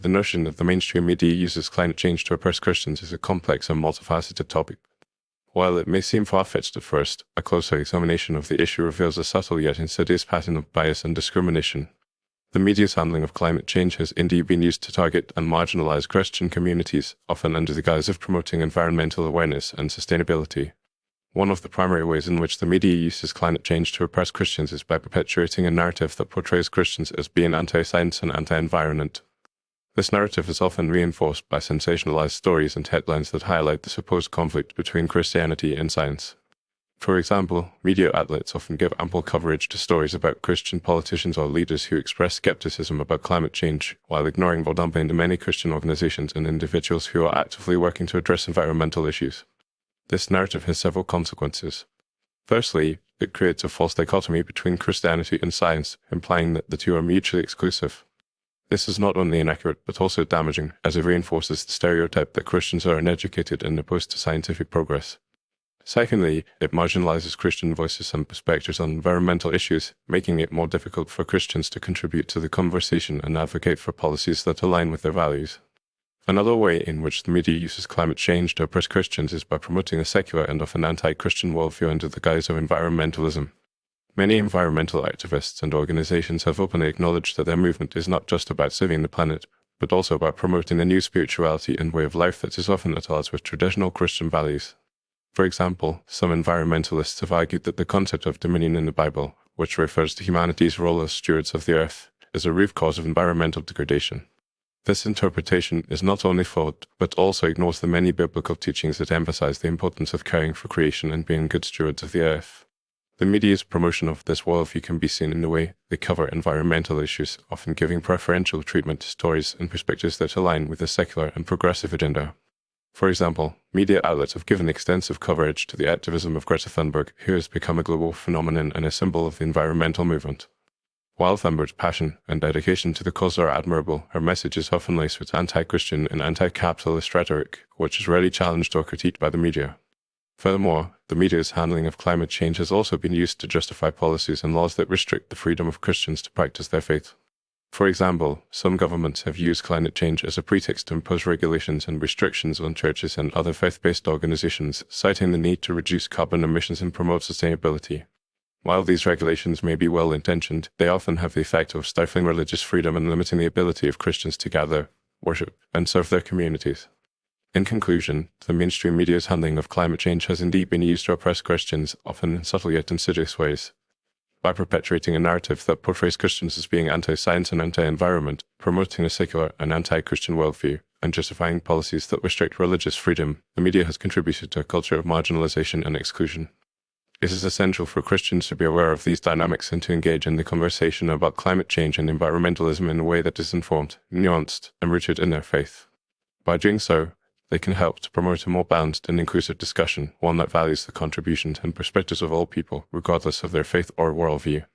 The notion that the mainstream media uses climate change to oppress Christians is a complex and multifaceted topic. While it may seem far-fetched at first, a closer examination of the issue reveals a subtle yet insidious pattern of bias and discrimination. The media's handling of climate change has indeed been used to target and marginalize Christian communities, often under the guise of promoting environmental awareness and sustainability. One of the primary ways in which the media uses climate change to oppress Christians is by perpetuating a narrative that portrays Christians as being anti-science and anti-environment. This narrative is often reinforced by sensationalized stories and headlines that highlight the supposed conflict between Christianity and science. For example, media outlets often give ample coverage to stories about Christian politicians or leaders who express skepticism about climate change, while ignoring or dumping the many Christian organizations and individuals who are actively working to address environmental issues. This narrative has several consequences. Firstly, it creates a false dichotomy between Christianity and science, implying that the two are mutually exclusive. This is not only inaccurate but also damaging, as it reinforces the stereotype that Christians are uneducated and opposed to scientific progress. Secondly, it marginalizes Christian voices and perspectives on environmental issues, making it more difficult for Christians to contribute to the conversation and advocate for policies that align with their values. Another way in which the media uses climate change to oppress Christians is by promoting a secular and often anti-Christian worldview under the guise of environmentalism. Many environmental activists and organizations have openly acknowledged that their movement is not just about saving the planet, but also about promoting a new spirituality and way of life that is often at odds with traditional Christian values. For example, some environmentalists have argued that the concept of dominion in the Bible, which refers to humanity's role as stewards of the earth, is a root cause of environmental degradation. This interpretation is not only flawed, but also ignores the many biblical teachings that emphasize the importance of caring for creation and being good stewards of the earth. The media's promotion of this worldview can be seen in the way they cover environmental issues, often giving preferential treatment to stories and perspectives that align with a secular and progressive agenda. For example, media outlets have given extensive coverage to the activism of Greta Thunberg, who has become a global phenomenon and a symbol of the environmental movement. While Thunberg's passion and dedication to the cause are admirable, her message is often laced with anti-Christian and anti-capitalist rhetoric, which is rarely challenged or critiqued by the media. Furthermore, the media's handling of climate change has also been used to justify policies and laws that restrict the freedom of Christians to practice their faith. For example, some governments have used climate change as a pretext to impose regulations and restrictions on churches and other faith-based organizations, citing the need to reduce carbon emissions and promote sustainability. While these regulations may be well-intentioned, they often have the effect of stifling religious freedom and limiting the ability of Christians to gather, worship, and serve their communities. In conclusion, the mainstream media's handling of climate change has indeed been used to oppress Christians, often in subtle yet insidious ways. By perpetuating a narrative that portrays Christians as being anti-science and anti-environment, promoting a secular and anti-Christian worldview, and justifying policies that restrict religious freedom, the media has contributed to a culture of marginalization and exclusion. It is essential for Christians to be aware of these dynamics and to engage in the conversation about climate change and environmentalism in a way that is informed, nuanced, and rooted in their faith. By doing so, they can help to promote a more balanced and inclusive discussion, one that values the contributions and perspectives of all people, regardless of their faith or worldview.